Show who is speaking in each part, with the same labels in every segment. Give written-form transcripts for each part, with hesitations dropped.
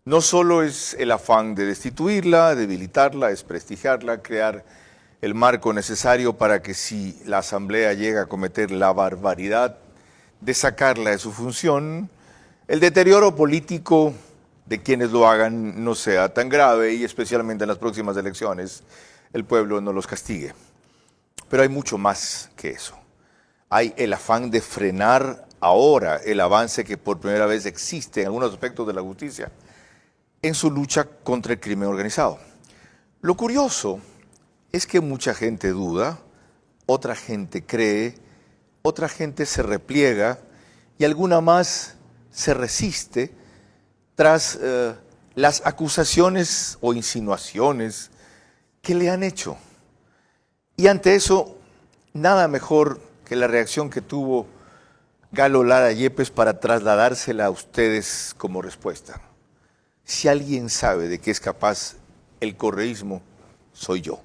Speaker 1: No solo es el afán de destituirla, debilitarla, desprestigiarla, crear el marco necesario para que si la Asamblea llega a cometer la barbaridad de sacarla de su función, el deterioro político de quienes lo hagan no sea tan grave y especialmente en las próximas elecciones el pueblo no los castigue. Pero hay mucho más que eso. Hay el afán de frenar ahora el avance que por primera vez existe en algunos aspectos de la justicia en su lucha contra el crimen organizado. Lo curioso es que mucha gente duda, otra gente cree, otra gente se repliega y alguna más se resiste tras las acusaciones o insinuaciones que le han hecho. Y ante eso, nada mejor que la reacción que tuvo Galo Lara Yepes para trasladársela a ustedes como respuesta. Si alguien sabe de qué es capaz el correísmo, soy yo.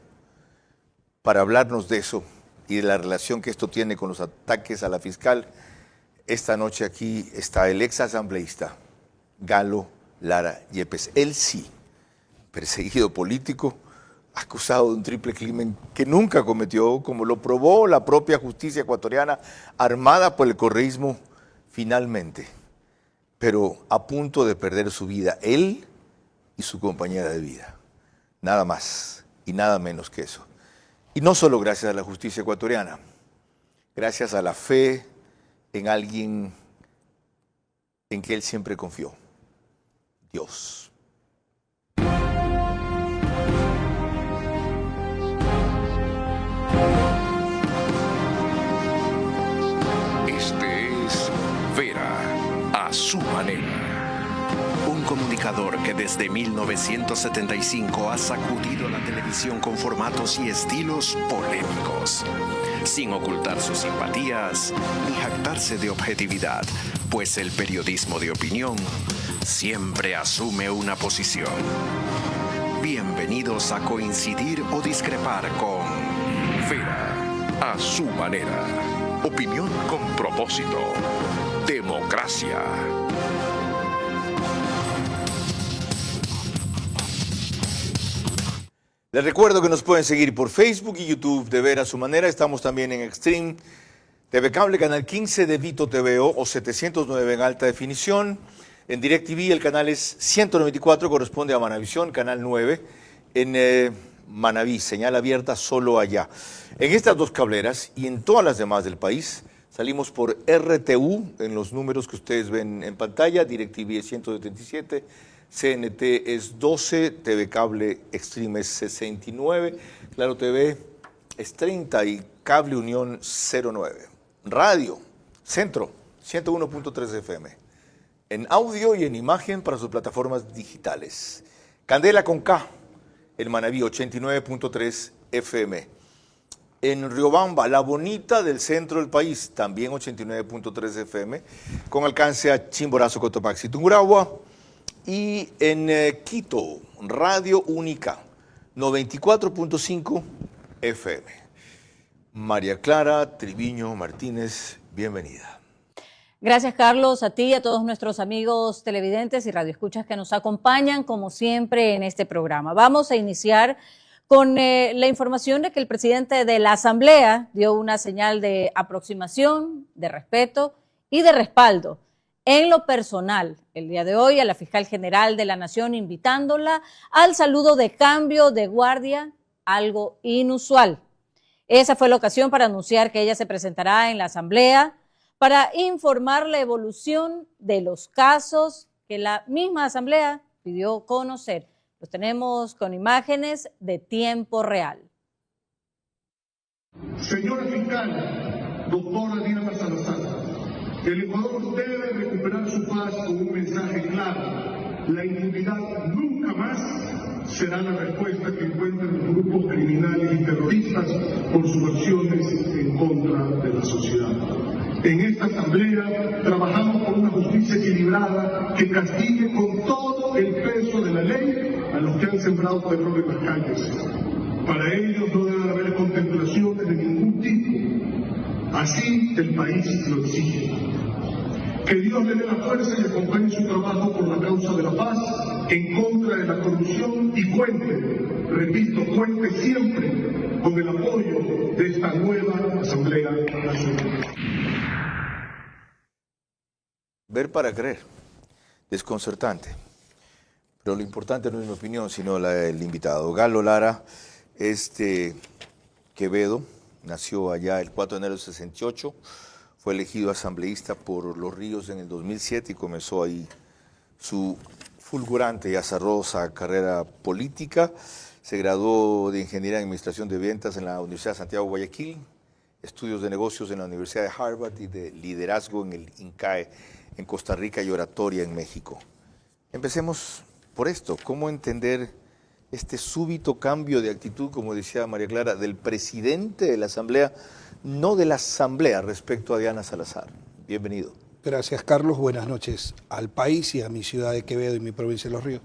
Speaker 1: Para hablarnos de eso y de la relación que esto tiene con los ataques a la fiscal, esta noche aquí está el ex asambleísta Galo Lara Yepes. Él sí, perseguido político, acusado de un triple crimen que nunca cometió, como lo probó la propia justicia ecuatoriana, armada por el correísmo finalmente, pero a punto de perder su vida, él y su compañera de vida. Nada más y nada menos que eso. Y no solo gracias a la justicia ecuatoriana, gracias a la fe en alguien en que él siempre confió, Dios.
Speaker 2: Este es Vera a su manera. Un comunicador que desde 1975 ha sacudido la televisión con formatos y estilos polémicos, sin ocultar sus simpatías ni jactarse de objetividad, pues el periodismo de opinión siempre asume una posición. Bienvenidos a coincidir o discrepar con Vera a su manera. Opinión con propósito. Democracia.
Speaker 1: Les recuerdo que nos pueden seguir por Facebook y YouTube de Ver a su manera. Estamos también en Extreme TV Cable, canal 15 de Vito TVO o 709 en alta definición. En DirecTV el canal es 194, corresponde a Manavisión, canal 9. En Manaví, señal abierta solo allá. En estas dos cableras y en todas las demás del país salimos por RTU en los números que ustedes ven en pantalla. DirecTV es 177. CNT es 12, TV Cable Extreme es 69, Claro TV es 30 y Cable Unión 09. Radio Centro 101.3 FM. En audio y en imagen para sus plataformas digitales. Candela con K, en Manaví 89.3 FM. En Riobamba, la bonita del centro del país, también 89.3 FM, con alcance a Chimborazo, Cotopaxi, Tungurahua. Y en Quito, Radio Única, 94.5 FM. María Clara Triviño Martínez, bienvenida.
Speaker 3: Gracias, Carlos, a ti y a todos nuestros amigos televidentes y radioescuchas que nos acompañan, como siempre, en este programa. Vamos a iniciar con la información de que el presidente de la Asamblea dio una señal de aproximación, de respeto y de respaldo en lo personal, el día de hoy, a la fiscal general de la Nación, invitándola al saludo de cambio de guardia, algo inusual. Esa fue la ocasión para anunciar que ella se presentará en la Asamblea para informar la evolución de los casos que la misma Asamblea pidió conocer. Los tenemos con imágenes de tiempo real.
Speaker 4: Señora fiscal, doctora Diana Salazar, el Ecuador debe recuperar su paz con un mensaje claro. La impunidad nunca más será la respuesta que encuentran los grupos criminales y terroristas por sus acciones en contra de la sociedad. En esta asamblea trabajamos por una justicia equilibrada que castigue con todo el peso de la ley a los que han sembrado terror en las calles. Para ellos no debe haber contemplaciones de ningún tipo. Así el país lo exige. Que Dios le dé la fuerza y acompañe su trabajo por la causa de la paz en contra de la corrupción y cuente, repito, cuente siempre con el apoyo de esta nueva Asamblea Nacional.
Speaker 1: Ver para creer, desconcertante. Pero lo importante no es mi opinión, sino la del invitado. Galo Lara, Quevedo, nació allá el 4 de enero del 68, fue elegido asambleísta por Los Ríos en el 2007 y comenzó ahí su fulgurante y azarosa carrera política. Se graduó de Ingeniería en Administración de Ventas en la Universidad de Santiago Guayaquil, estudios de negocios en la Universidad de Harvard y de liderazgo en el INCAE en Costa Rica y oratoria en México. Empecemos por esto, ¿cómo entender este súbito cambio de actitud, como decía María Clara, del presidente de la Asamblea, no de la Asamblea, respecto a Diana Salazar? Bienvenido.
Speaker 5: Gracias, Carlos. Buenas noches al país y a mi ciudad de Quevedo y mi provincia de Los Ríos.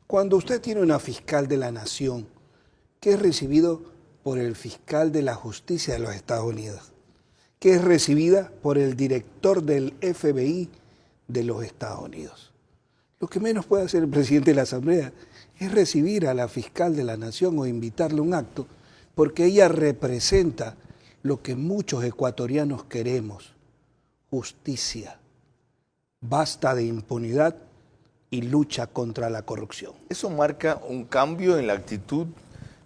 Speaker 5: Cuando usted tiene una fiscal de la nación que es recibido por el fiscal de la justicia de los Estados Unidos, que es recibida por el director del FBI de los Estados Unidos, lo que menos puede hacer el presidente de la Asamblea es recibir a la fiscal de la nación o invitarle a un acto, porque ella representa lo que muchos ecuatorianos queremos: justicia, basta de impunidad y lucha contra la corrupción.
Speaker 1: Eso marca un cambio en la actitud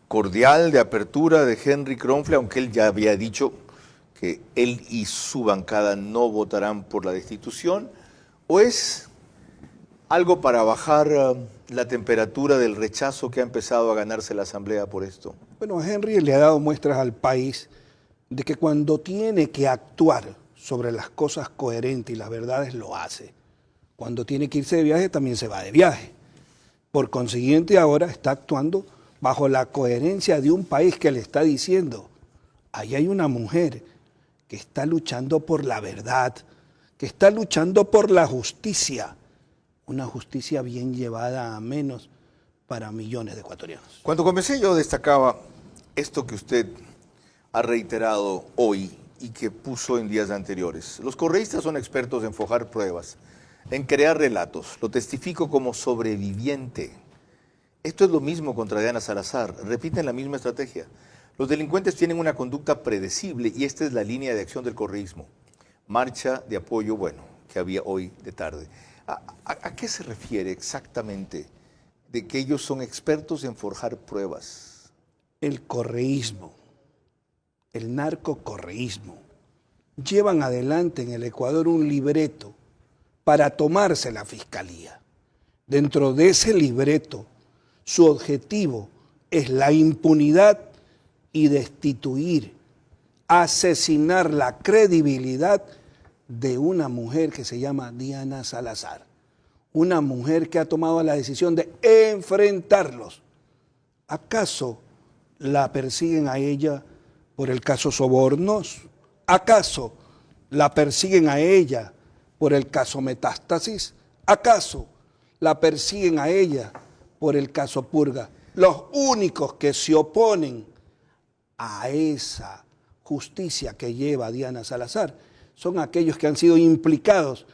Speaker 1: cordial de apertura de Henry Kronfle, aunque él ya había dicho que él y su bancada no votarán por la destitución, ¿o es algo para bajar la temperatura del rechazo que ha empezado a ganarse la Asamblea por esto?
Speaker 5: Bueno, Henry le ha dado muestras al país de que cuando tiene que actuar sobre las cosas coherentes y las verdades, lo hace. Cuando tiene que irse de viaje, también se va de viaje. Por consiguiente, ahora está actuando bajo la coherencia de un país que le está diciendo: ahí hay una mujer que está luchando por la verdad, que está luchando por la justicia, una justicia bien llevada a menos para millones de ecuatorianos.
Speaker 1: Cuando comencé yo destacaba esto que usted ha reiterado hoy y que puso en días anteriores. Los correístas son expertos en forjar pruebas, en crear relatos. Lo testifico como sobreviviente. Esto es lo mismo contra Diana Salazar. Repiten la misma estrategia. Los delincuentes tienen una conducta predecible y esta es la línea de acción del correísmo. Marcha de apoyo, bueno, que había hoy de tarde. ¿A qué se refiere exactamente de que ellos son expertos en forjar pruebas?
Speaker 5: El correísmo, el narcocorreísmo, llevan adelante en el Ecuador un libreto para tomarse la fiscalía. Dentro de ese libreto, su objetivo es la impunidad y destituir, asesinar la credibilidad de una mujer que se llama Diana Salazar, una mujer que ha tomado la decisión de enfrentarlos. ¿Acaso la persiguen a ella por el caso Sobornos? ¿Acaso la persiguen a ella por el caso Metástasis? ¿Acaso la persiguen a ella por el caso Purga? Los únicos que se oponen a esa justicia que lleva Diana Salazar son aquellos que han sido implicados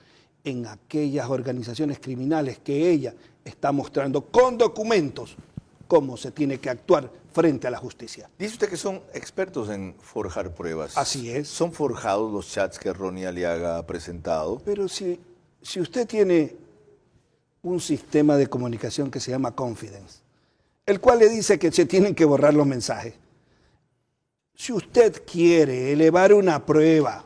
Speaker 5: en aquellas organizaciones criminales que ella está mostrando con documentos cómo se tiene que actuar frente a la justicia.
Speaker 1: Dice usted que son expertos en forjar pruebas.
Speaker 5: Así es.
Speaker 1: ¿Son forjados los chats que Ronnie Aliaga ha presentado?
Speaker 5: Pero si usted tiene un sistema de comunicación que se llama Confidence, el cual le dice que se tienen que borrar los mensajes. Si usted quiere elevar una prueba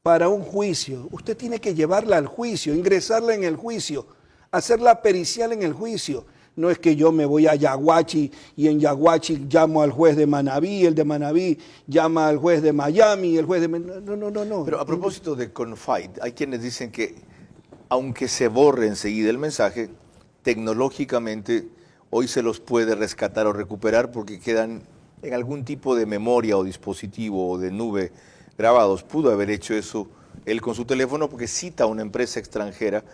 Speaker 5: para un juicio, usted tiene que llevarla al juicio, ingresarla en el juicio, hacerla pericial en el juicio. No es que yo me voy a Yaguachi y en Yaguachi llamo al juez de Manabí, el de Manabí llama al juez de Miami, el juez de... No.
Speaker 1: Pero a propósito de Confide, hay quienes dicen que aunque se borre enseguida el mensaje, tecnológicamente hoy se los puede rescatar o recuperar porque quedan en algún tipo de memoria o dispositivo o de nube grabados. Pudo haber hecho eso él con su teléfono porque cita a una empresa extranjera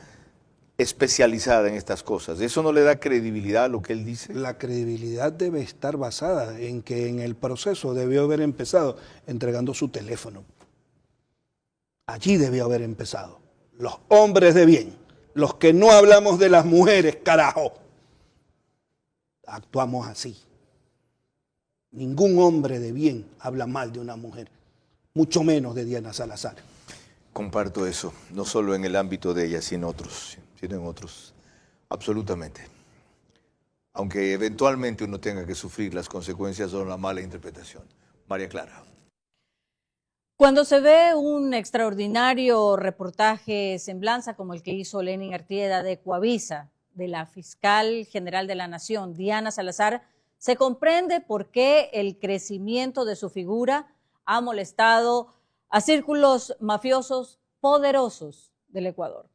Speaker 1: especializada en estas cosas. ¿Eso no le da credibilidad a lo que él dice?
Speaker 5: La credibilidad debe estar basada en que en el proceso debió haber empezado entregando su teléfono. Allí debió haber empezado. Los hombres de bien los que no hablamos de las mujeres, carajo, actuamos así. Ningún hombre de bien habla mal de una mujer, mucho menos de Diana Salazar.
Speaker 1: Comparto eso, no solo en el ámbito de ella, sino en otros, absolutamente. Aunque eventualmente uno tenga que sufrir las consecuencias de una mala interpretación. María Clara.
Speaker 3: Cuando se ve un extraordinario reportaje semblanza como el que hizo Lenin Artieda de Coavisa, de la fiscal general de la Nación, Diana Salazar, se comprende por qué el crecimiento de su figura ha molestado a círculos mafiosos poderosos del Ecuador.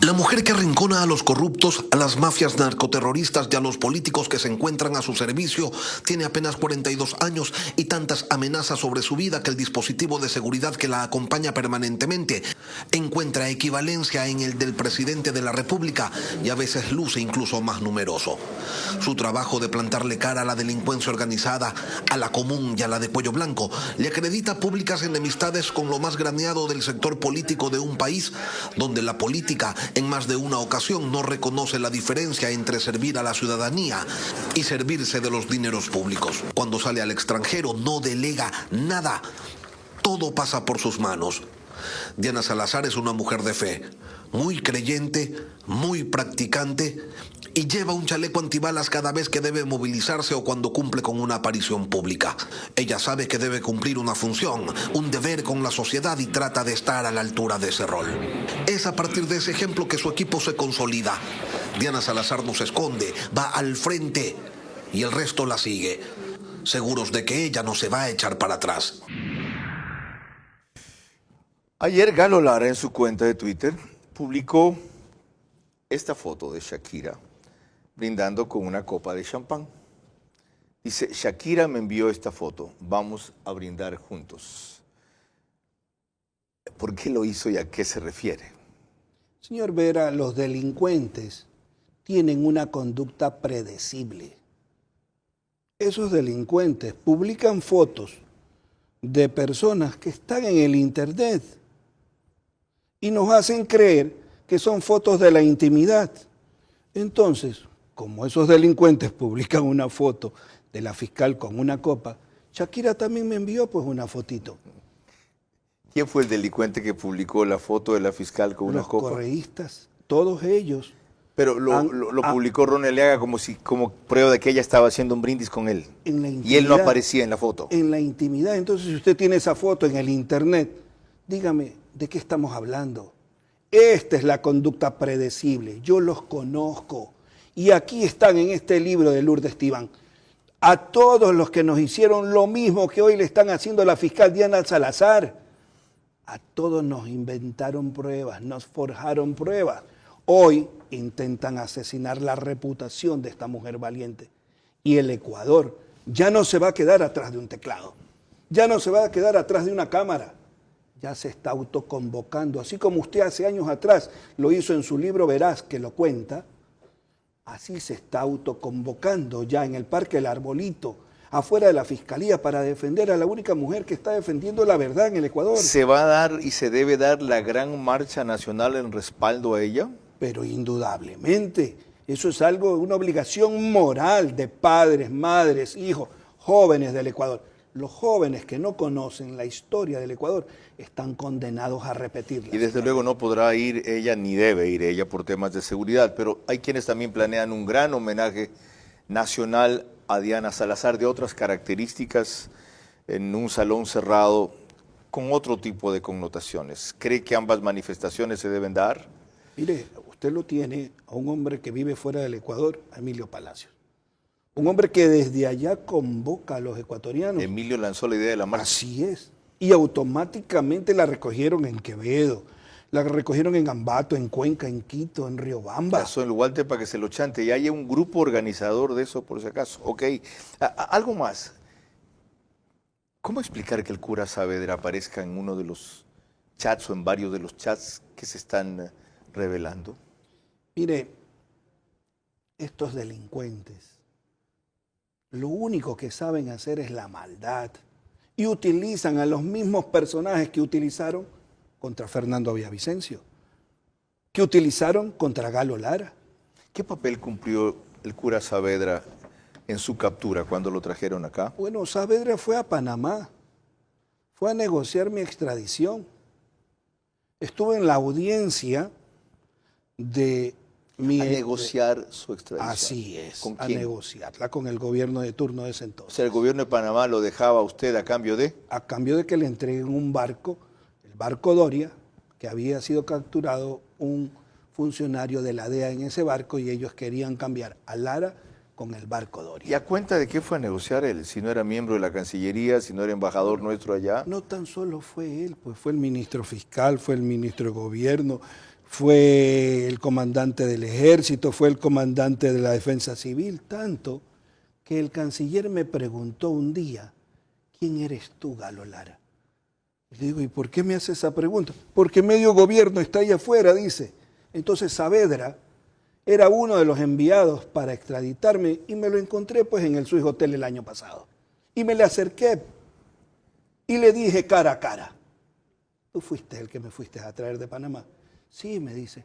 Speaker 6: La mujer que arrincona a los corruptos, a las mafias narcoterroristas y a los políticos que se encuentran a su servicio tiene apenas 42 años y tantas amenazas sobre su vida que el dispositivo de seguridad que la acompaña permanentemente encuentra equivalencia en el del presidente de la República y a veces luce incluso más numeroso. Su trabajo de plantarle cara a la delincuencia organizada, a la común y a la de cuello blanco, le acredita públicas enemistades con lo más graneado del sector político de un país donde la política en más de una ocasión no reconoce la diferencia entre servir a la ciudadanía y servirse de los dineros públicos. Cuando sale al extranjero no delega nada, todo pasa por sus manos. Diana Salazar es una mujer de fe, muy creyente, muy practicante y lleva un chaleco antibalas cada vez que debe movilizarse o cuando cumple con una aparición pública. Ella sabe que debe cumplir una función, un deber con la sociedad y trata de estar a la altura de ese rol. Es a partir de ese ejemplo que su equipo se consolida. Diana Salazar no se esconde, va al frente y el resto la sigue, seguros de que ella no se va a echar para atrás.
Speaker 1: Ayer Galo Lara en su cuenta de Twitter publicó esta foto de Shakira brindando con una copa de champán. Dice, Shakira me envió esta foto, vamos a brindar juntos. ¿Por qué lo hizo y a qué se refiere?
Speaker 5: Señor Vera, los delincuentes tienen una conducta predecible. Esos delincuentes publican fotos de personas que están en el internet y nos hacen creer que son fotos de la intimidad. Entonces, como esos delincuentes publican una foto de la fiscal con una copa, Shakira también me envió pues una fotito.
Speaker 1: ¿Quién fue el delincuente que publicó la foto de la fiscal con una copa?
Speaker 5: Los correístas, todos ellos.
Speaker 1: Pero lo publicó Ron Aliaga como prueba de que ella estaba haciendo un brindis con él.
Speaker 5: En la intimidad,
Speaker 1: y él no aparecía en la foto.
Speaker 5: En la intimidad. Entonces, si usted tiene esa foto en el internet, dígame, ¿de qué estamos hablando? Esta es la conducta predecible. Yo los conozco. Y aquí están en este libro de Lourdes Esteban. A todos los que nos hicieron lo mismo que hoy le están haciendo a la fiscal Diana Salazar. A todos nos inventaron pruebas, nos forjaron pruebas. Hoy intentan asesinar la reputación de esta mujer valiente. Y el Ecuador ya no se va a quedar atrás de un teclado. Ya no se va a quedar atrás de una cámara. Ya se está autoconvocando. Así como usted hace años atrás lo hizo en su libro Verás, que lo cuenta, así se está autoconvocando ya en el Parque El Arbolito, afuera de la Fiscalía, para defender a la única mujer que está defendiendo la verdad en el Ecuador.
Speaker 1: ¿Se va a dar y se debe dar la gran marcha nacional en respaldo a ella?
Speaker 5: Pero indudablemente, eso es algo, una obligación moral de padres, madres, hijos, jóvenes del Ecuador. Los jóvenes que no conocen la historia del Ecuador están condenados a repetirla.
Speaker 1: Y desde luego no podrá ir ella ni debe ir ella por temas de seguridad, pero hay quienes también planean un gran homenaje nacional a Diana Salazar de otras características en un salón cerrado con otro tipo de connotaciones. ¿Cree que ambas manifestaciones se deben dar?
Speaker 5: Mire, usted lo tiene a un hombre que vive fuera del Ecuador, a Emilio Palacios. Un hombre que desde allá convoca a los ecuatorianos.
Speaker 1: Emilio lanzó la idea de la marcha.
Speaker 5: Así es. Y automáticamente la recogieron en Quevedo, la recogieron en Ambato, en Cuenca, en Quito, en Riobamba.
Speaker 1: Pasó en Luarte para que se lo chante. Y hay un grupo organizador de eso, por si acaso. Ok. Algo más. ¿Cómo explicar que el cura Saavedra aparezca en uno de los chats o en varios de los chats que se están revelando?
Speaker 5: Mire, estos delincuentes lo único que saben hacer es la maldad y utilizan a los mismos personajes que utilizaron contra Fernando Villavicencio. que utilizaron contra Galo Lara.
Speaker 1: ¿Qué papel cumplió el cura Saavedra en su captura cuando lo trajeron acá?
Speaker 5: Bueno, Saavedra fue a Panamá, fue a negociar mi extradición. Estuve en la audiencia de mi...
Speaker 1: A negociar su extradición.
Speaker 5: Así es,
Speaker 1: ¿Con
Speaker 5: a
Speaker 1: quién?
Speaker 5: negociarla con el gobierno de turno de ese
Speaker 1: O
Speaker 5: entonces.
Speaker 1: sea, el gobierno de Panamá lo dejaba a usted a cambio de...
Speaker 5: A cambio de que le entreguen un barco, el barco Doria, que había sido capturado un funcionario de la DEA en ese barco y ellos querían cambiar a Lara con el barco Doria.
Speaker 1: ¿Y a cuenta de qué fue a negociar él? Si no era miembro de la Cancillería, si no era embajador nuestro allá.
Speaker 5: No tan solo fue él, pues fue el ministro fiscal, fue el ministro de gobierno, fue el comandante del ejército, fue el comandante de la defensa civil, tanto que el canciller me preguntó un día, ¿quién eres tú, Galo Lara? Y le digo, ¿y por qué me hace esa pregunta? Porque medio gobierno está ahí afuera, dice. Entonces Saavedra era uno de los enviados para extraditarme y me lo encontré pues en el Swiss Hotel el año pasado. Y me le acerqué y le dije cara a cara, ¿tú fuiste el que me fuiste a traer de Panamá? Sí, me dice,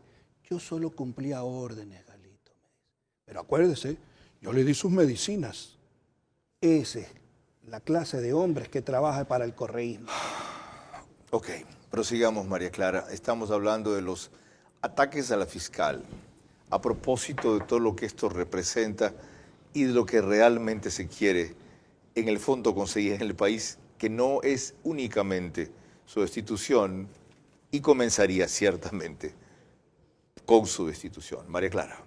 Speaker 5: yo solo cumplía órdenes, Galito. Pero acuérdese, yo le di sus medicinas. Esa es la clase de hombres que trabaja para el correísmo.
Speaker 1: Ok, prosigamos, María Clara. Estamos hablando de los ataques a la fiscal, a propósito de todo lo que esto representa y de lo que realmente se quiere en el fondo conseguir en el país, que no es únicamente su destitución y comenzaría ciertamente con su destitución. María Clara.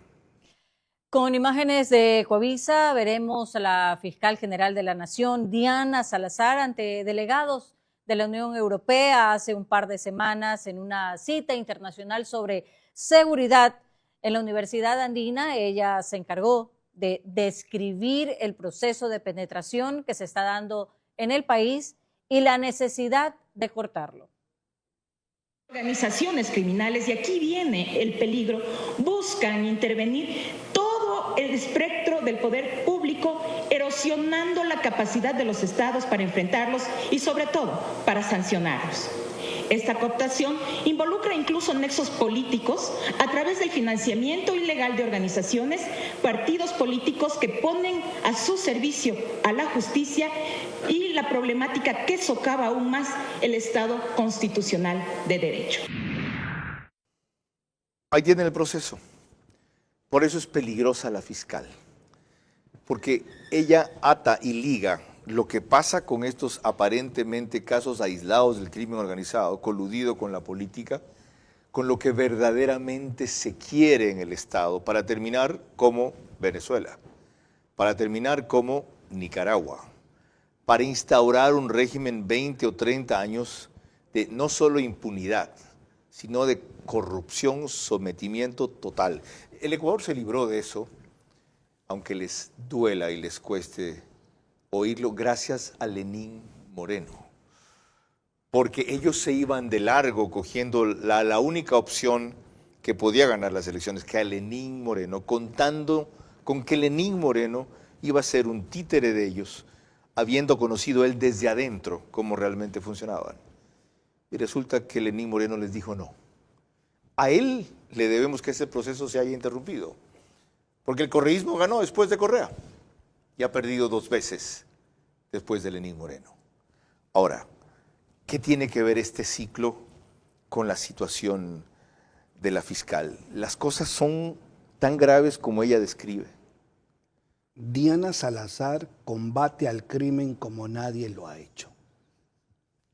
Speaker 3: Con imágenes de Coavisa veremos a la fiscal general de la Nación, Diana Salazar, ante delegados de la Unión Europea hace un par de semanas en una cita internacional sobre seguridad en la Universidad Andina. Ella se encargó de describir el proceso de penetración que se está dando en el país y la necesidad de cortarlo.
Speaker 7: Organizaciones criminales, y aquí viene el peligro, buscan intervenir todo el espectro del poder público, erosionando la capacidad de los estados para enfrentarlos y sobre todo para sancionarlos. Esta cooptación involucra incluso nexos políticos a través del financiamiento ilegal de organizaciones, partidos políticos que ponen a su servicio a la justicia y la problemática que socava aún más el Estado constitucional de derecho.
Speaker 1: Ahí tienen el proceso. Por eso es peligrosa la fiscal, porque ella ata y liga lo que pasa con estos aparentemente casos aislados del crimen organizado, coludido con la política, con lo que verdaderamente se quiere en el Estado, para terminar como Venezuela, para terminar como Nicaragua, para instaurar un régimen 20 o 30 años de no solo impunidad, sino de corrupción, sometimiento total. El Ecuador se libró de eso, aunque les duela y les cueste oírlo, gracias a Lenín Moreno, porque ellos se iban de largo cogiendo la única opción que podía ganar las elecciones, que a Lenín Moreno, contando con que Lenín Moreno iba a ser un títere de ellos, habiendo conocido él desde adentro cómo realmente funcionaban. Y resulta que Lenín Moreno les dijo no. A él le debemos que ese proceso se haya interrumpido, porque el correísmo ganó después de Correa y ha perdido 2 veces después de Lenín Moreno. Ahora, ¿qué tiene que ver este ciclo con la situación de la fiscal? Las cosas son tan graves como ella describe.
Speaker 5: Diana Salazar combate al crimen como nadie lo ha hecho.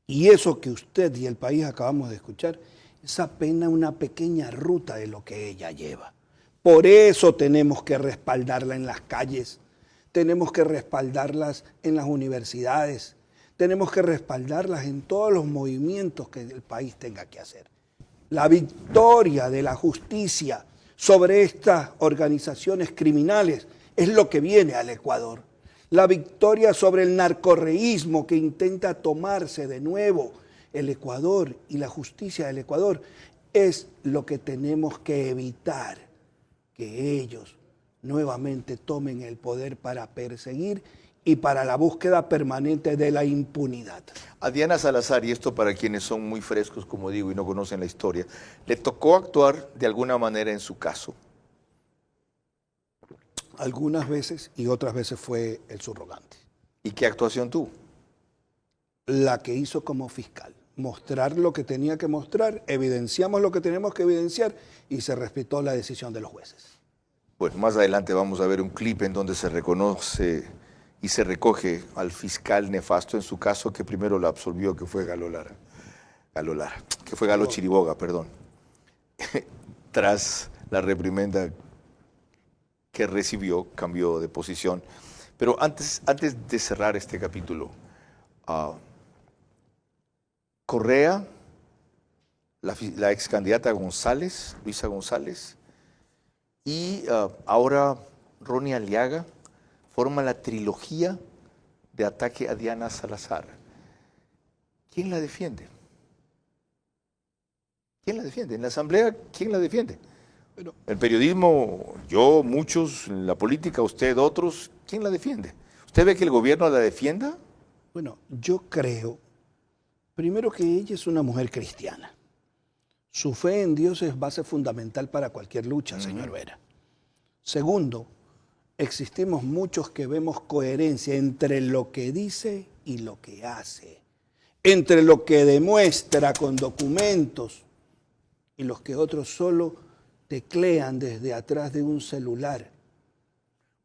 Speaker 5: Y eso que usted y el país acabamos de escuchar es apenas una pequeña ruta de lo que ella lleva. Por eso tenemos que respaldarla en las calles, tenemos que respaldarlas en las universidades, tenemos que respaldarlas en todos los movimientos que el país tenga que hacer. La victoria de la justicia sobre estas organizaciones criminales es lo que viene al Ecuador. La victoria sobre el narcorreísmo que intenta tomarse de nuevo el Ecuador y la justicia del Ecuador es lo que tenemos que evitar, que ellos nuevamente tomen el poder para perseguir y para la búsqueda permanente de la impunidad.
Speaker 1: A Diana Salazar, y esto para quienes son muy frescos, como digo, y no conocen la historia, ¿le tocó actuar de alguna manera en su caso?
Speaker 5: Algunas veces y otras veces fue el subrogante.
Speaker 1: ¿Y qué actuación tuvo?
Speaker 5: La que hizo como fiscal. Mostrar lo que tenía que mostrar, evidenciamos lo que tenemos que evidenciar y se respetó la decisión de los jueces.
Speaker 1: Bueno, más adelante vamos a ver un clip en donde se reconoce y se recoge al fiscal nefasto en su caso que primero la absolvió, que fue Galo Chiriboga, perdón, tras la reprimenda que recibió, cambió de posición. Pero antes de cerrar este capítulo, Correa, la ex candidata González, Luisa González, y ahora Ronnie Aliaga forman la trilogía de ataque a Diana Salazar. ¿Quién la defiende? ¿Quién la defiende? En la Asamblea, ¿quién la defiende?
Speaker 5: Bueno,
Speaker 1: el periodismo, yo, muchos, en la política, usted, otros, ¿quién la defiende? ¿Usted ve que el gobierno la defienda?
Speaker 5: Bueno, yo creo, primero que ella es una mujer cristiana. Su fe en Dios es base fundamental para cualquier lucha, señor Vera. Segundo, existimos muchos que vemos coherencia entre lo que dice y lo que hace, entre lo que demuestra con documentos y los que otros solo teclean desde atrás de un celular.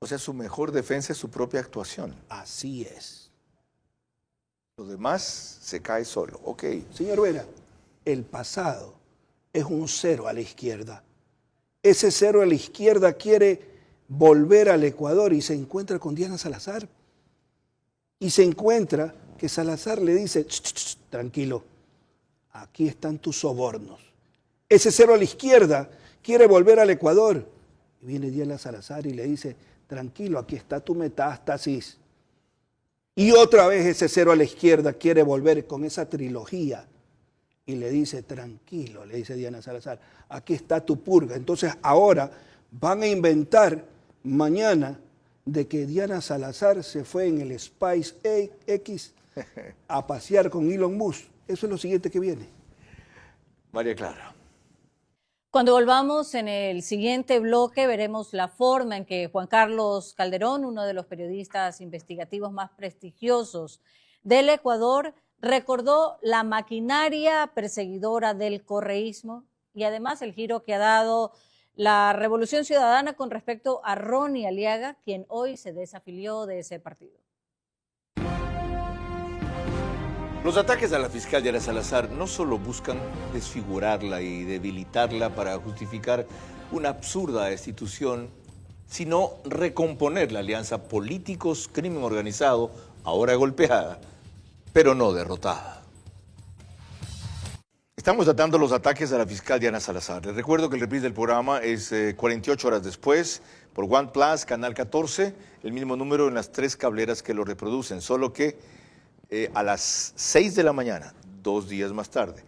Speaker 1: O sea, su mejor defensa es su propia actuación.
Speaker 5: Así es.
Speaker 1: Lo demás se cae solo. Ok.
Speaker 5: Señor Vera, el pasado es un cero a la izquierda. Ese cero a la izquierda quiere volver al Ecuador y se encuentra con Diana Salazar. Y se encuentra que Salazar le dice, tranquilo, aquí están tus sobornos. Ese cero a la izquierda quiere volver al Ecuador. Y viene Diana Salazar y le dice, tranquilo, aquí está tu metástasis. Y otra vez ese cero a la izquierda quiere volver con esa trilogía. Y le dice, tranquilo, le dice Diana Salazar, aquí está tu purga. Entonces ahora van a inventar mañana de que Diana Salazar se fue en el SpaceX a pasear con Elon Musk. Eso es lo siguiente que viene.
Speaker 1: María Clara.
Speaker 3: Cuando volvamos en el siguiente bloque veremos la forma en que Juan Carlos Calderón, uno de los periodistas investigativos más prestigiosos del Ecuador, recordó la maquinaria perseguidora del correísmo y además el giro que ha dado la Revolución Ciudadana con respecto a Ronnie Aliaga, quien hoy se desafilió de ese partido.
Speaker 1: Los ataques a la fiscal Diana Salazar no solo buscan desfigurarla y debilitarla para justificar una absurda destitución, sino recomponer la alianza políticos-crimen organizado, ahora golpeada, pero no derrotada. Estamos tratando los ataques a la fiscal Diana Salazar. Les recuerdo que el reprise del programa es 48 horas después por One Plus, Canal 14, el mismo número en las 3 cableras que lo reproducen, solo que a las 6 de la mañana, 2 días más tarde,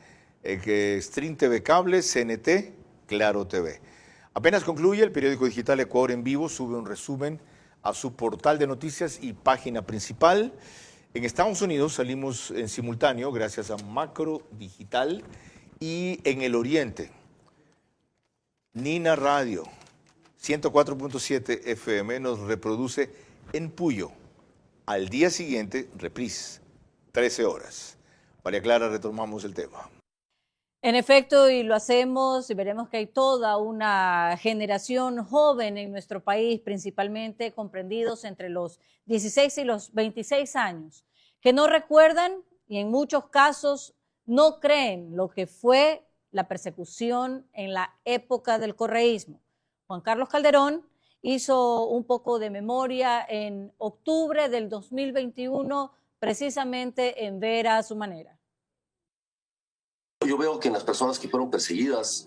Speaker 1: Stream TV Cable, CNT, Claro TV. Apenas concluye, el periódico digital Ecuador en Vivo sube un resumen a su portal de noticias y página principal. En Estados Unidos salimos en simultáneo gracias a Macro Digital y en el Oriente, Nina Radio, 104.7 FM nos reproduce en Puyo. Al día siguiente, reprise, 13 horas. María Clara, retomamos el tema.
Speaker 3: En efecto, y lo hacemos y veremos que hay toda una generación joven en nuestro país, principalmente comprendidos entre los 16 y los 26 años, que no recuerdan y en muchos casos no creen lo que fue la persecución en la época del correísmo. Juan Carlos Calderón hizo un poco de memoria en octubre del 2021, precisamente en Vera a su manera.
Speaker 8: Yo veo que en las personas que fueron perseguidas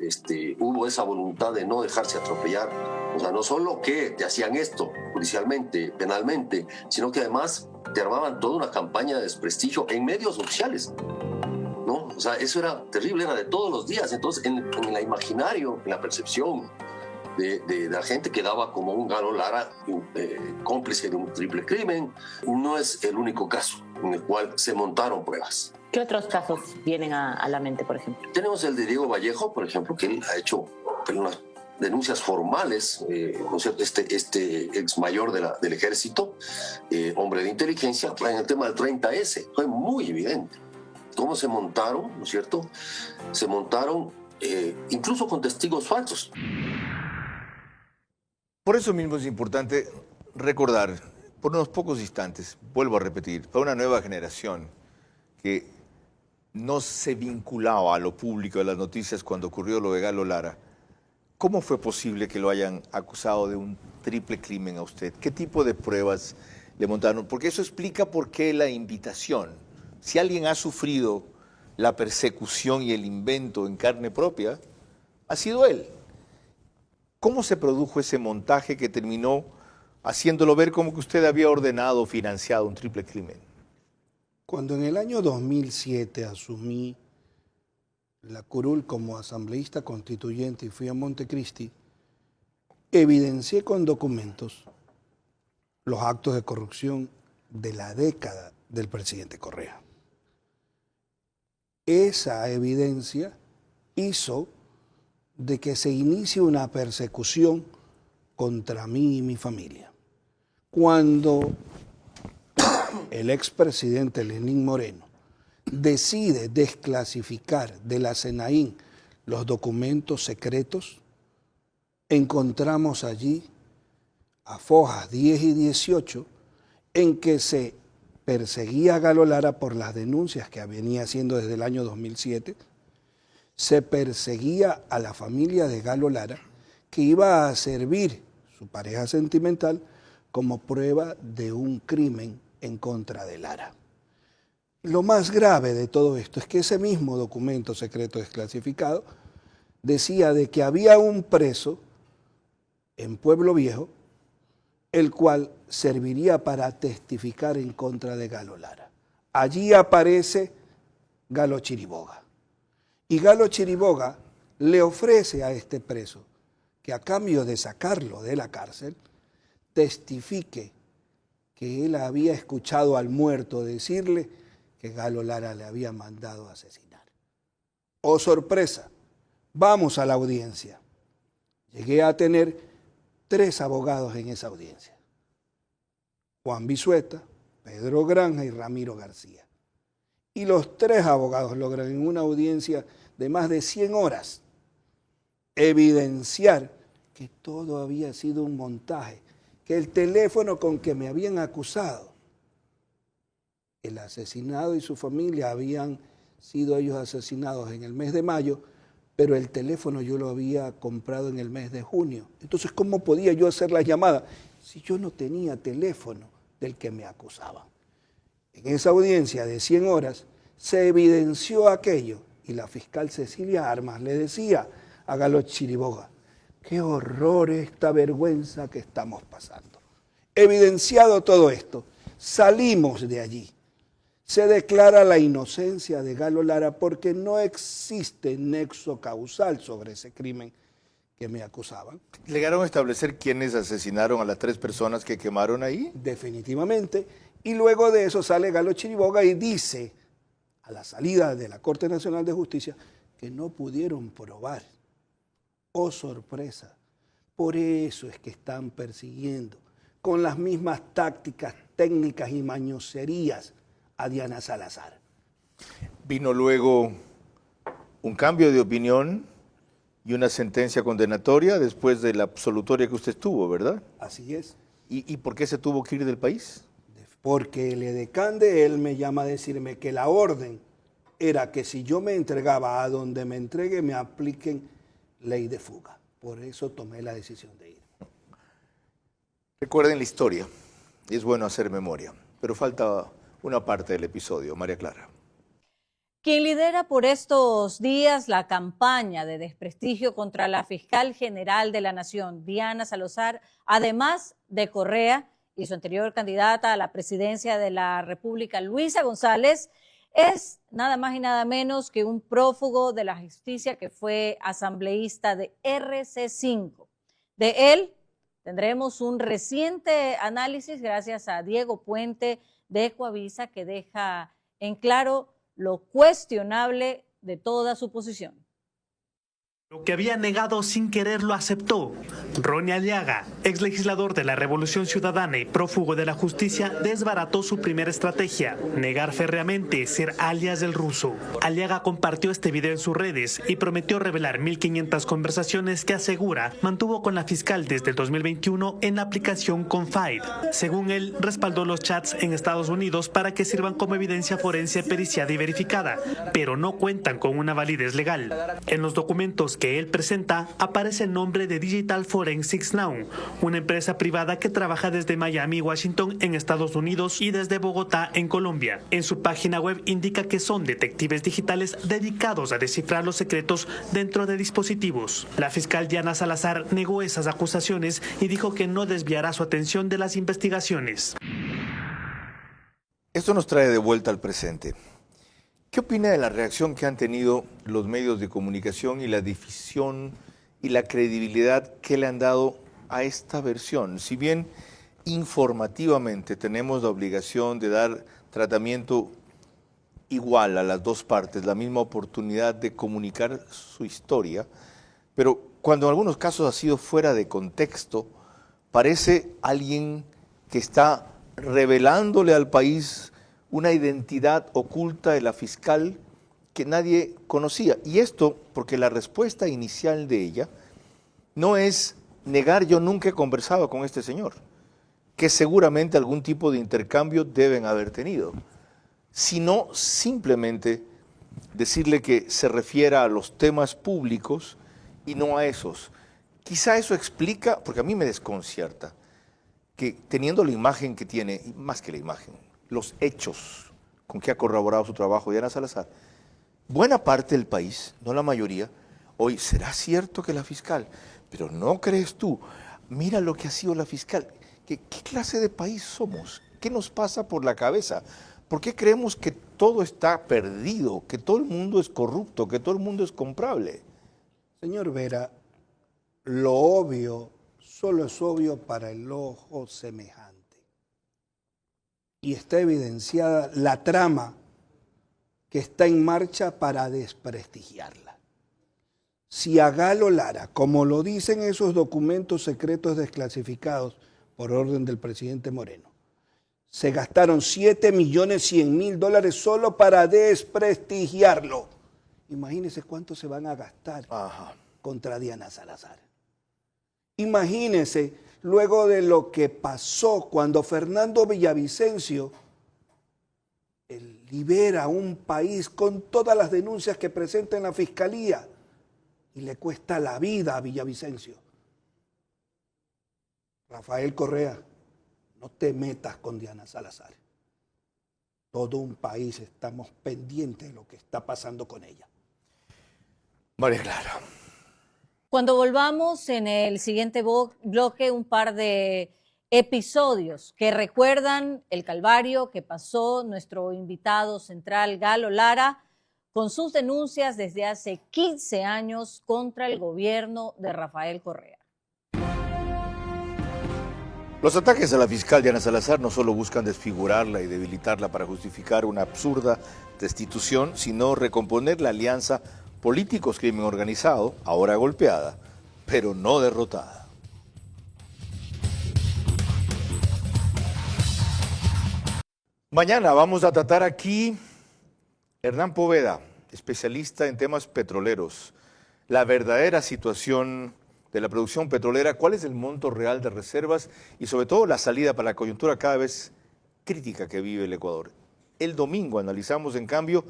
Speaker 8: hubo esa voluntad de no dejarse atropellar. O sea, no solo que te hacían esto judicialmente, penalmente, sino que además te armaban toda una campaña de desprestigio en medios oficiales, ¿no? O sea, eso era terrible, era de todos los días. Entonces, en el imaginario, en la percepción de la gente que daba como un Galo Lara cómplice de un triple crimen. No es el único caso en el cual se montaron pruebas.
Speaker 9: ¿Qué otros casos vienen a la mente, por ejemplo?
Speaker 8: Tenemos el de Diego Vallejo, por ejemplo, que él ha hecho unas denuncias formales, ¿no es cierto? Este ex mayor del ejército, hombre de inteligencia, en el tema del 30S, fue muy evidente cómo se montaron, ¿no es cierto? Se montaron incluso con testigos falsos.
Speaker 1: Por eso mismo es importante recordar, por unos pocos instantes, vuelvo a repetir, para una nueva generación que no se vinculaba a lo público de las noticias cuando ocurrió lo de Galo Lara, ¿cómo fue posible que lo hayan acusado de un triple crimen a usted? ¿Qué tipo de pruebas le montaron? Porque eso explica por qué la invitación. Si alguien ha sufrido la persecución y el invento en carne propia, ha sido él. ¿Cómo se produjo ese montaje que terminó haciéndolo ver como que usted había ordenado o financiado un triple crimen?
Speaker 5: Cuando en el año 2007 asumí la curul como asambleísta constituyente y fui a Montecristi, evidencié con documentos los actos de corrupción de la década del presidente Correa. Esa evidencia hizo de que se inicie una persecución contra mí y mi familia. Cuando el expresidente Lenín Moreno decide desclasificar de la SENAIN los documentos secretos, encontramos allí a fojas 10 y 18 en que se perseguía a Galo Lara por las denuncias que venía haciendo desde el año 2007, se perseguía a la familia de Galo Lara, que iba a servir su pareja sentimental como prueba de un crimen en contra de Lara. Lo más grave de todo esto es que ese mismo documento secreto desclasificado decía de que había un preso en Pueblo Viejo, el cual serviría para testificar en contra de Galo Lara. Allí aparece Galo Chiriboga. Y Galo Chiriboga le ofrece a este preso que a cambio de sacarlo de la cárcel, testifique que él había escuchado al muerto decirle que Galo Lara le había mandado a asesinar. Oh sorpresa, vamos a la audiencia. Llegué a tener 3 abogados en esa audiencia: Juan Bisueta, Pedro Granja y Ramiro García. Y los 3 abogados logran en una audiencia de más de 100 horas evidenciar que todo había sido un montaje, que el teléfono con que me habían acusado, el asesinado y su familia habían sido ellos asesinados en el mes de mayo, pero el teléfono yo lo había comprado en el mes de junio. Entonces, ¿cómo podía yo hacer la llamada si yo no tenía teléfono del que me acusaban? En esa audiencia de 100 horas se evidenció aquello y la fiscal Cecilia Armas le decía a Galo Chiriboga: qué horror esta vergüenza que estamos pasando. Evidenciado todo esto, salimos de allí. Se declara la inocencia de Galo Lara porque no existe nexo causal sobre ese crimen que me acusaban.
Speaker 1: ¿Llegaron a establecer quiénes asesinaron a las 3 personas que quemaron ahí?
Speaker 5: Definitivamente. Y luego de eso sale Galo Chiriboga y dice, a la salida de la Corte Nacional de Justicia, que no pudieron probar. Oh, sorpresa. Por eso es que están persiguiendo con las mismas tácticas, técnicas y mañoserías a Diana Salazar.
Speaker 1: Vino luego un cambio de opinión y una sentencia condenatoria después de la absolutoria que usted tuvo, ¿verdad?
Speaker 5: Así es.
Speaker 1: ¿Y por qué se tuvo que ir del país?
Speaker 5: Porque el edecán de él me llama a decirme que la orden era que si yo me entregaba a donde me entregue, me apliquen ley de fuga. Por eso tomé la decisión de ir.
Speaker 1: Recuerden la historia, y es bueno hacer memoria, pero falta una parte del episodio. María Clara.
Speaker 3: Quien lidera por estos días la campaña de desprestigio contra la fiscal general de la Nación, Diana Salazar, además de Correa y su anterior candidata a la presidencia de la República, Luisa González, es nada más y nada menos que un prófugo de la justicia que fue asambleísta de RC5. De él tendremos un reciente análisis gracias a Diego Puente de Ecuavisa, que deja en claro lo cuestionable de toda su posición.
Speaker 10: Lo que había negado sin querer lo aceptó. Ronnie Aliaga, ex legislador de la Revolución Ciudadana y prófugo de la justicia, desbarató su primera estrategia: negar férreamente ser alias del ruso. Aliaga compartió este video en sus redes y prometió revelar 1.500 conversaciones que asegura mantuvo con la fiscal desde el 2021 en la aplicación Confide. Según él, respaldó los chats en Estados Unidos para que sirvan como evidencia forense periciada y verificada, pero no cuentan con una validez legal. En los documentos que él presenta aparece el nombre de Digital Forensics Now, una empresa privada que trabaja desde Miami y Washington en Estados Unidos y desde Bogotá en Colombia. En su página web indica que son detectives digitales dedicados a descifrar los secretos dentro de dispositivos. La fiscal Diana Salazar negó esas acusaciones y dijo que no desviará su atención de las investigaciones.
Speaker 1: Esto nos trae de vuelta al presente. ¿Qué opina de la reacción que han tenido los medios de comunicación y la difusión y la credibilidad que le han dado a esta versión? Si bien informativamente tenemos la obligación de dar tratamiento igual a las dos partes, la misma oportunidad de comunicar su historia, pero cuando en algunos casos ha sido fuera de contexto, parece alguien que está revelándole al país una identidad oculta de la fiscal que nadie conocía. Y esto porque la respuesta inicial de ella no es negar yo nunca he conversado con este señor, que seguramente algún tipo de intercambio deben haber tenido, sino simplemente decirle que se refiera a los temas públicos y no a esos. Quizá eso explica, porque a mí me desconcierta, que teniendo la imagen que tiene, y más que la imagen, los hechos con que ha corroborado su trabajo Diana Salazar, buena parte del país, no la mayoría, hoy, ¿será cierto que la fiscal? Pero no crees tú, mira lo que ha sido la fiscal. ¿Qué clase de país somos? ¿Qué nos pasa por la cabeza? ¿Por qué creemos que todo está perdido, que todo el mundo es corrupto, que todo el mundo es comprable?
Speaker 5: Señor Vera, lo obvio solo es obvio para el ojo semejante. Y está evidenciada la trama que está en marcha para desprestigiarla. Si a Galo Lara, como lo dicen esos documentos secretos desclasificados por orden del presidente Moreno, se gastaron $7.100.000 solo para desprestigiarlo, imagínense cuánto se van a gastar contra Diana Salazar. Imagínense luego de lo que pasó cuando Fernando Villavicencio libera un país con todas las denuncias que presenta en la fiscalía y le cuesta la vida a Villavicencio. Rafael Correa, no te metas con Diana Salazar. Todo un país estamos pendientes de lo que está pasando con ella.
Speaker 1: María Clara.
Speaker 3: Cuando volvamos en el siguiente bloque, un par de episodios que recuerdan el calvario que pasó nuestro invitado central Galo Lara con sus denuncias desde hace 15 años contra el gobierno de Rafael Correa.
Speaker 1: Los ataques a la fiscal Diana Salazar no solo buscan desfigurarla y debilitarla para justificar una absurda destitución, sino recomponer la alianza políticos crimen organizado, ahora golpeada, pero no derrotada. Mañana vamos a tratar aquí Hernán Poveda, especialista en temas petroleros, la verdadera situación de la producción petrolera, cuál es el monto real de reservas y sobre todo la salida para la coyuntura cada vez crítica que vive el Ecuador. El domingo analizamos en cambio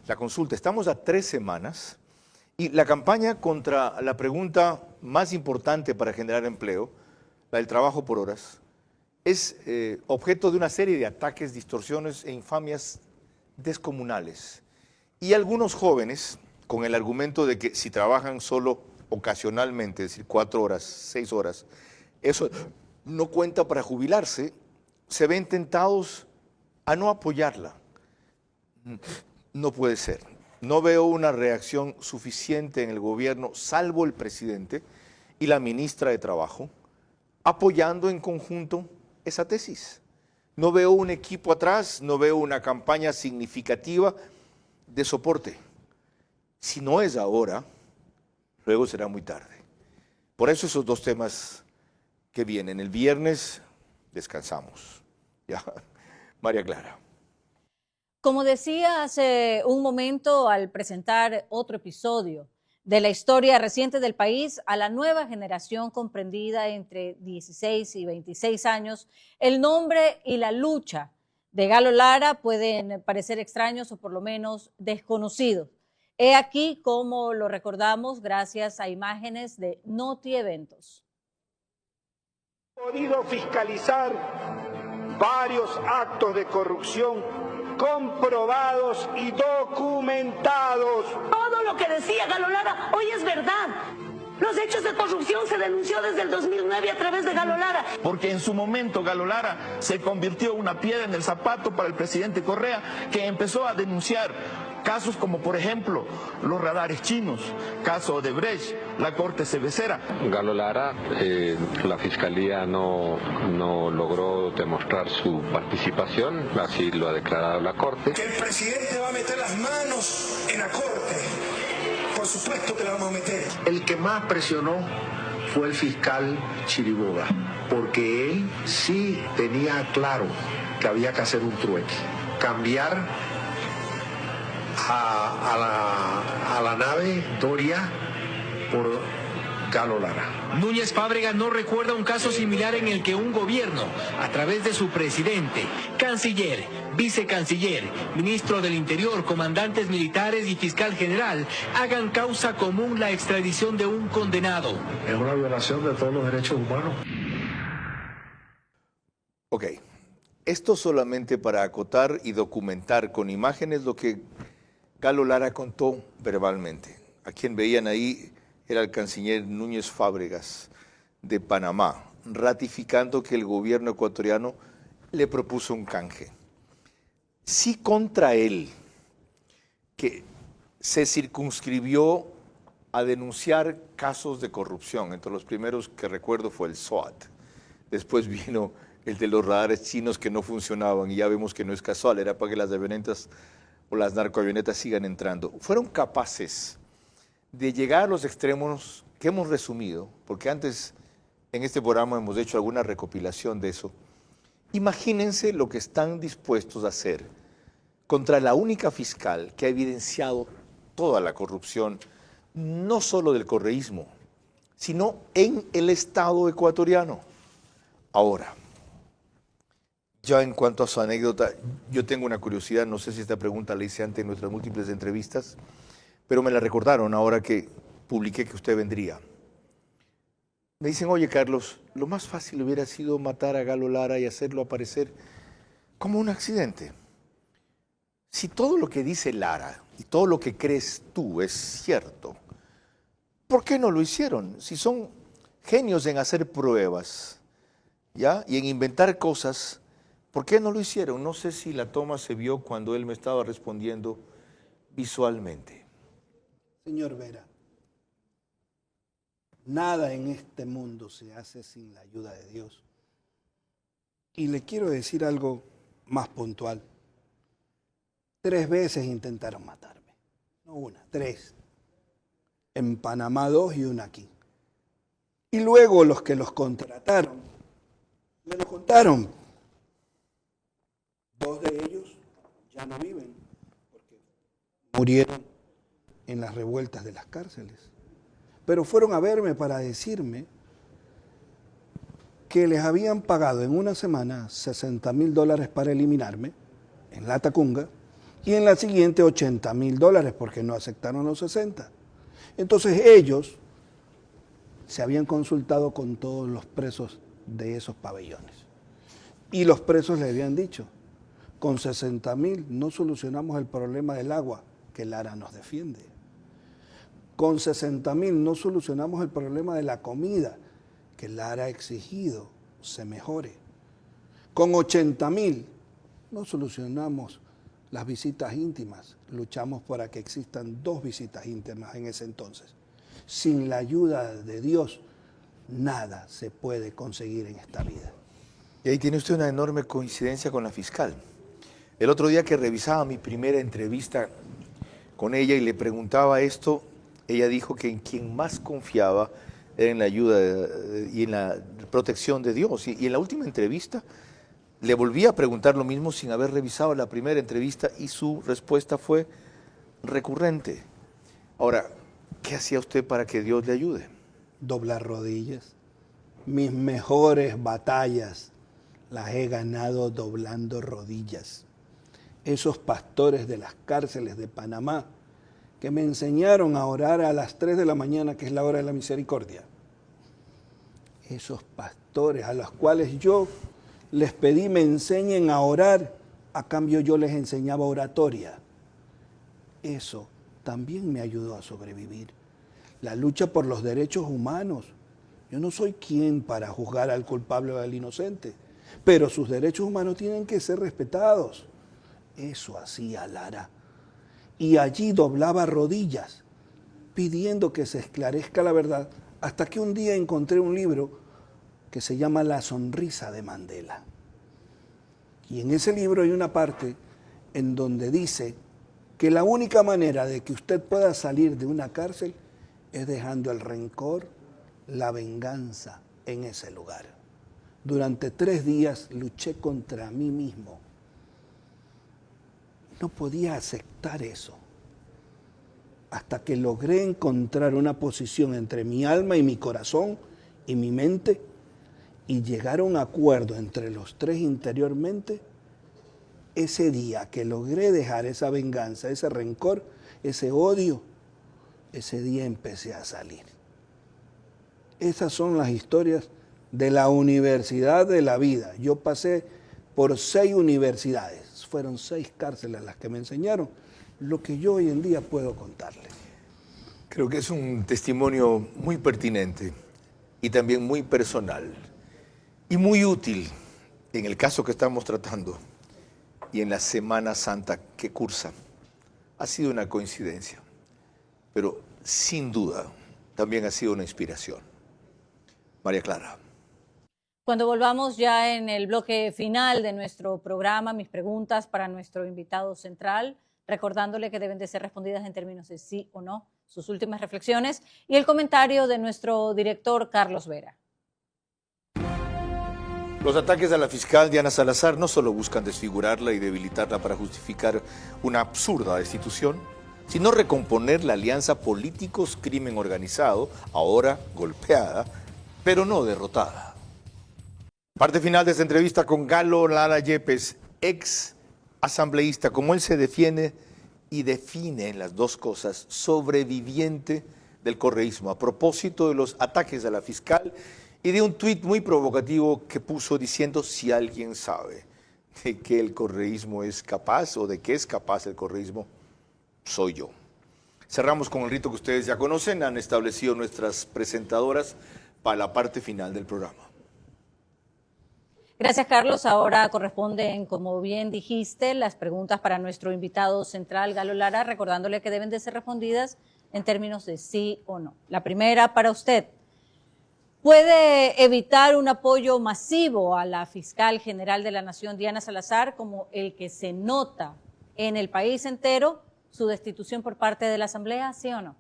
Speaker 1: la consulta. Estamos a 3 semanas y la campaña contra la pregunta más importante para generar empleo, la del trabajo por horas, es objeto de una serie de ataques, distorsiones e infamias descomunales. Y algunos jóvenes, con el argumento de que si trabajan solo ocasionalmente, es decir, 4 horas, 6 horas, eso no cuenta para jubilarse, se ven tentados a no apoyarla. No puede ser. No veo una reacción suficiente en el gobierno, salvo el presidente, y la ministra de Trabajo apoyando en conjunto esa tesis. No veo un equipo atrás, no veo una campaña significativa de soporte. Si no es ahora, luego será muy tarde. Por eso esos dos temas que vienen. El viernes descansamos. Ya, María Clara.
Speaker 3: Como decía hace un momento al presentar otro episodio de la historia reciente del país, a la nueva generación comprendida entre 16 y 26 años, el nombre y la lucha de Galo Lara pueden parecer extraños o por lo menos desconocidos. He aquí cómo lo recordamos gracias a imágenes de Noti Eventos.
Speaker 5: Podido fiscalizar varios actos de corrupción comprobados y documentados.
Speaker 11: Todo lo que decía Galo Lara hoy es verdad. Los hechos de corrupción se denunció desde el 2009 a través de Galo Lara.
Speaker 12: Porque en su momento Galo Lara se convirtió en una piedra en el zapato para el presidente Correa, que empezó a denunciar casos como, por ejemplo, los radares chinos, caso de Brecht, la corte cervecera.
Speaker 13: Galo Lara, la fiscalía no logró demostrar su participación, así lo ha declarado la corte.
Speaker 14: Que el presidente va a meter las manos en la corte, por supuesto que la vamos a meter.
Speaker 15: El que más presionó fue el fiscal Chiriboga, porque él sí tenía claro que había que hacer un trueque, cambiar a la nave Doria por Galo Lara.
Speaker 16: Núñez Fábregas no recuerda un caso similar en el que un gobierno, a través de su presidente, canciller, vicecanciller, ministro del Interior, comandantes militares y fiscal general, hagan causa común la extradición de un condenado.
Speaker 15: Es una violación de todos los derechos humanos.
Speaker 1: Ok, esto solamente para acotar y documentar con imágenes lo que Galo Lara contó verbalmente. A quien veían ahí era el canciller Núñez Fábregas de Panamá, ratificando que el gobierno ecuatoriano le propuso un canje. Sí contra él, que se circunscribió a denunciar casos de corrupción. Entre los primeros que recuerdo fue el SOAT. Después vino el de los radares chinos que no funcionaban y ya vemos que no es casual, era para que las avionetas o las narcoavionetas sigan entrando. Fueron capaces de llegar a los extremos que hemos resumido, porque antes en este programa hemos hecho alguna recopilación de eso. Imagínense lo que están dispuestos a hacer contra la única fiscal que ha evidenciado toda la corrupción, no solo del correísmo, sino en el Estado ecuatoriano. Ahora, ya en cuanto a su anécdota, yo tengo una curiosidad, no sé si esta pregunta la hice antes en nuestras múltiples entrevistas, pero me la recordaron ahora que publiqué que usted vendría. Me dicen, oye Carlos, lo más fácil hubiera sido matar a Galo Lara y hacerlo aparecer como un accidente. Si todo lo que dice Lara y todo lo que crees tú es cierto, ¿por qué no lo hicieron? Si son genios en hacer pruebas, ¿ya? Y en inventar cosas, ¿por qué no lo hicieron? No sé si la toma se vio cuando él me estaba respondiendo visualmente.
Speaker 5: Señor Vera, nada en este mundo se hace sin la ayuda de Dios. Y le quiero decir algo más puntual. 3 veces intentaron matarme. No una, 3. En Panamá 2 y una aquí. Y luego los que los contrataron, me lo contaron. 2 de ellos ya no viven, porque murieron en las revueltas de las cárceles. Pero fueron a verme para decirme que les habían pagado en una semana $60,000 para eliminarme en La Tacunga y en la siguiente $80,000 porque no aceptaron los 60. Entonces ellos se habían consultado con todos los presos de esos pabellones y los presos le habían dicho, con 60,000 no solucionamos el problema del agua que Lara nos defiende. Con 60,000 no solucionamos el problema de la comida que Lara ha exigido se mejore. Con 80,000 no solucionamos las visitas íntimas. Luchamos para que existan 2 visitas íntimas en ese entonces. Sin la ayuda de Dios nada se puede conseguir en esta vida.
Speaker 1: Y ahí tiene usted una enorme coincidencia con la fiscal. El otro día que revisaba mi primera entrevista con ella y le preguntaba esto, ella dijo que en quien más confiaba era en la ayuda y en la protección de Dios. Y en la última entrevista le volví a preguntar lo mismo sin haber revisado la primera entrevista y su respuesta fue recurrente. Ahora, ¿qué hacía usted para que Dios le ayude?
Speaker 5: Doblar rodillas. Mis mejores batallas las he ganado doblando rodillas. Esos pastores de las cárceles de Panamá que me enseñaron a orar a las 3 de la mañana, que es la hora de la misericordia. Esos pastores a los cuales yo les pedí me enseñen a orar, a cambio yo les enseñaba oratoria. Eso también me ayudó a sobrevivir. La lucha por los derechos humanos. Yo no soy quien para juzgar al culpable o al inocente, pero sus derechos humanos tienen que ser respetados. Eso hacía Lara. Y allí doblaba rodillas, pidiendo que se esclarezca la verdad, hasta que un día encontré un libro que se llama La sonrisa de Mandela. Y en ese libro hay una parte en donde dice que la única manera de que usted pueda salir de una cárcel es dejando el rencor, la venganza en ese lugar. Durante 3 días luché contra mí mismo. No podía aceptar eso, hasta que logré encontrar una posición entre mi alma y mi corazón y mi mente, y llegar a un acuerdo entre los 3 interiormente. Ese día que logré dejar esa venganza, ese rencor, ese odio, ese día empecé a salir. Esas son las historias de la universidad de la vida. Yo pasé por 6 universidades. Fueron 6 cárceles las que me enseñaron lo que yo hoy en día puedo contarles.
Speaker 1: Creo que es un testimonio muy pertinente y también muy personal y muy útil en el caso que estamos tratando y en la Semana Santa que cursa. Ha sido una coincidencia, pero sin duda también ha sido una inspiración. María Clara.
Speaker 3: Cuando volvamos ya en el bloque final de nuestro programa, mis preguntas para nuestro invitado central, recordándole que deben de ser respondidas en términos de sí o no, sus últimas reflexiones y el comentario de nuestro director Carlos Vera.
Speaker 1: Los ataques a la fiscal Diana Salazar no solo buscan desfigurarla y debilitarla para justificar una absurda destitución, sino recomponer la alianza políticos-crimen organizado, ahora golpeada, pero no derrotada. Parte final de esta entrevista con Galo Lara Yepes, ex asambleísta, como él se defiende y define en las dos cosas, sobreviviente del correísmo, a propósito de los ataques a la fiscal y de un tuit muy provocativo que puso diciendo: si alguien sabe de qué el correísmo es capaz o de qué es capaz el correísmo, soy yo. Cerramos con el rito que ustedes ya conocen, han establecido nuestras presentadoras para la parte final del programa.
Speaker 3: Gracias, Carlos. Ahora corresponden, como bien dijiste, las preguntas para nuestro invitado central, Galo Lara, recordándole que deben de ser respondidas en términos de sí o no. La primera para usted. ¿Puede evitar un apoyo masivo a la fiscal general de la Nación, Diana Salazar, como el que se nota en el país entero, su destitución por parte de la Asamblea, sí o no?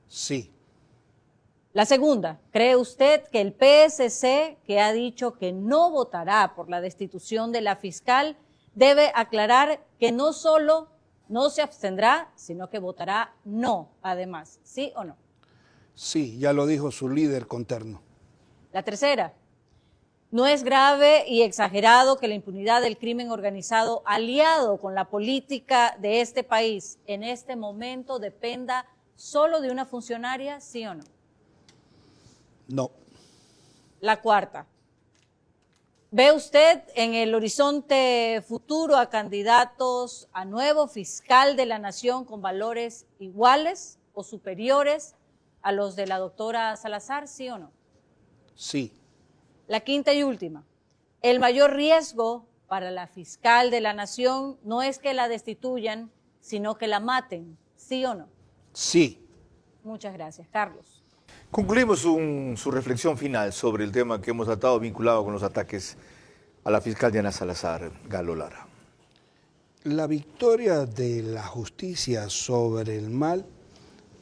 Speaker 5: Sí.
Speaker 3: La segunda, ¿cree usted que el PSC, que ha dicho que no votará por la destitución de la fiscal, debe aclarar que no solo no se abstendrá, sino que votará no, además? ¿Sí o no?
Speaker 5: Sí, ya lo dijo su líder conterno.
Speaker 3: La tercera, ¿no es grave y exagerado que la impunidad del crimen organizado aliado con la política de este país en este momento dependa solo de una funcionaria, sí o no?
Speaker 5: No.
Speaker 3: La cuarta, ¿ve usted en el horizonte futuro a candidatos a nuevo fiscal de la Nación con valores iguales o superiores a los de la doctora Salazar, sí o no?
Speaker 5: Sí.
Speaker 3: La quinta y última, el mayor riesgo para la fiscal de la Nación no es que la destituyan, sino que la maten, ¿sí o no?
Speaker 5: Sí.
Speaker 3: Muchas gracias, Carlos.
Speaker 1: Concluimos su reflexión final sobre el tema que hemos tratado vinculado con los ataques a la fiscal Diana Salazar, Galo Lara.
Speaker 5: La victoria de la justicia sobre el mal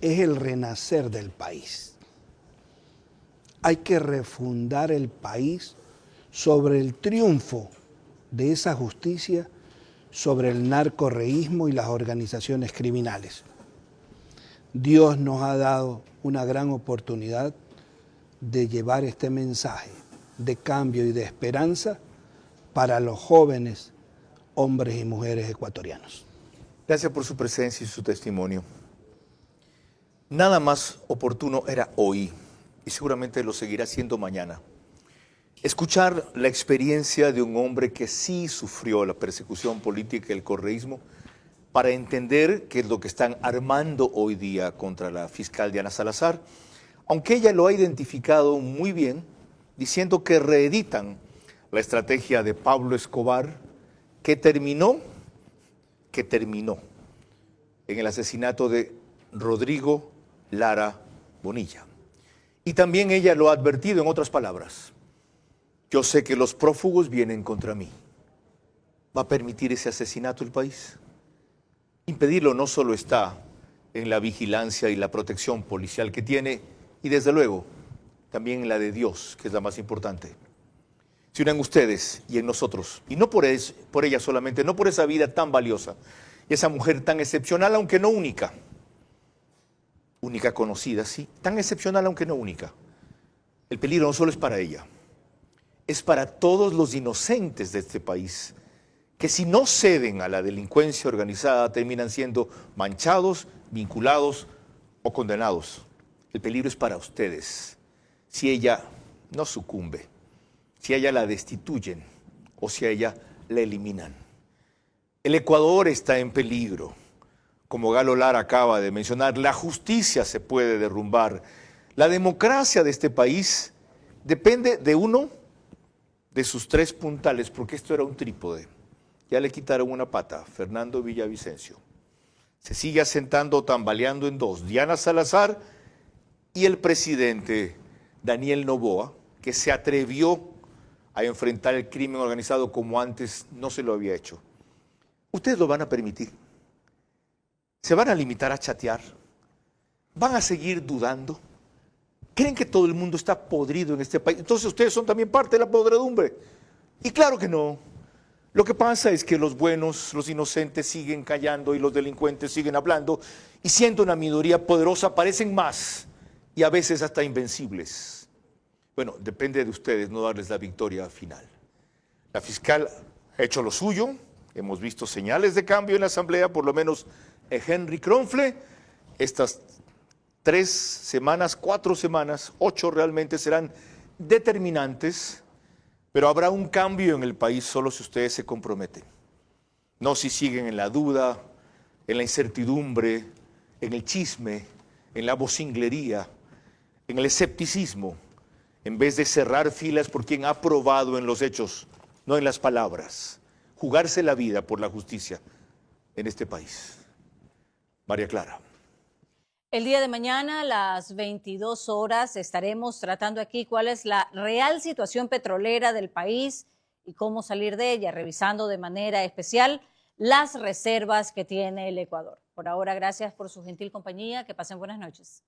Speaker 5: es el renacer del país. Hay que refundar el país sobre el triunfo de esa justicia sobre el narcorreísmo y las organizaciones criminales. Dios nos ha dado una gran oportunidad de llevar este mensaje de cambio y de esperanza para los jóvenes hombres y mujeres ecuatorianos.
Speaker 1: Gracias por su presencia y su testimonio. Nada más oportuno era hoy, y seguramente lo seguirá siendo mañana, escuchar la experiencia de un hombre que sí sufrió la persecución política y el correísmo para entender qué es lo que están armando hoy día contra la fiscal Diana Salazar, aunque ella lo ha identificado muy bien, diciendo que reeditan la estrategia de Pablo Escobar, que terminó en el asesinato de Rodrigo Lara Bonilla. Y también ella lo ha advertido en otras palabras. Yo sé que los prófugos vienen contra mí. ¿Va a permitir ese asesinato el país? Impedirlo no solo está en la vigilancia y la protección policial que tiene, y desde luego también en la de Dios, que es la más importante. Se unan ustedes y en nosotros, y no por ella solamente, no por esa vida tan valiosa, y esa mujer tan excepcional, aunque no única. Única conocida, sí, tan excepcional, aunque no única. El peligro no solo es para ella, es para todos los inocentes de este país, que si no ceden a la delincuencia organizada terminan siendo manchados, vinculados o condenados. El peligro es para ustedes, si ella no sucumbe, si a ella la destituyen o si a ella la eliminan. El Ecuador está en peligro. Como Galo Lara acaba de mencionar, la justicia se puede derrumbar. La democracia de este país depende de uno de sus tres puntales, porque esto era un trípode. Ya le quitaron una pata, Fernando Villavicencio. Se sigue asentando, tambaleando en dos, Diana Salazar y el presidente Daniel Noboa, que se atrevió a enfrentar el crimen organizado como antes no se lo había hecho. ¿Ustedes lo van a permitir? ¿Se van a limitar a chatear? ¿Van a seguir dudando? ¿Creen que todo el mundo está podrido en este país? Entonces ustedes son también parte de la podredumbre. Y claro que no. Lo que pasa es que los buenos, los inocentes siguen callando y los delincuentes siguen hablando, y siendo una minoría poderosa parecen más y a veces hasta invencibles. Bueno, depende de ustedes no darles la victoria final. La fiscal ha hecho lo suyo, hemos visto señales de cambio en la Asamblea, por lo menos Henry Kronfle. Estas 3 semanas, 4 semanas, 8 realmente serán determinantes. Pero habrá un cambio en el país solo si ustedes se comprometen. No si siguen en la duda, en la incertidumbre, en el chisme, en la vocinglería, en el escepticismo, en vez de cerrar filas por quien ha probado en los hechos, no en las palabras. Jugarse la vida por la justicia en este país. María Clara.
Speaker 3: El día de mañana a las 22 horas estaremos tratando aquí cuál es la real situación petrolera del país y cómo salir de ella, revisando de manera especial las reservas que tiene el Ecuador. Por ahora, gracias por su gentil compañía. Que pasen buenas noches.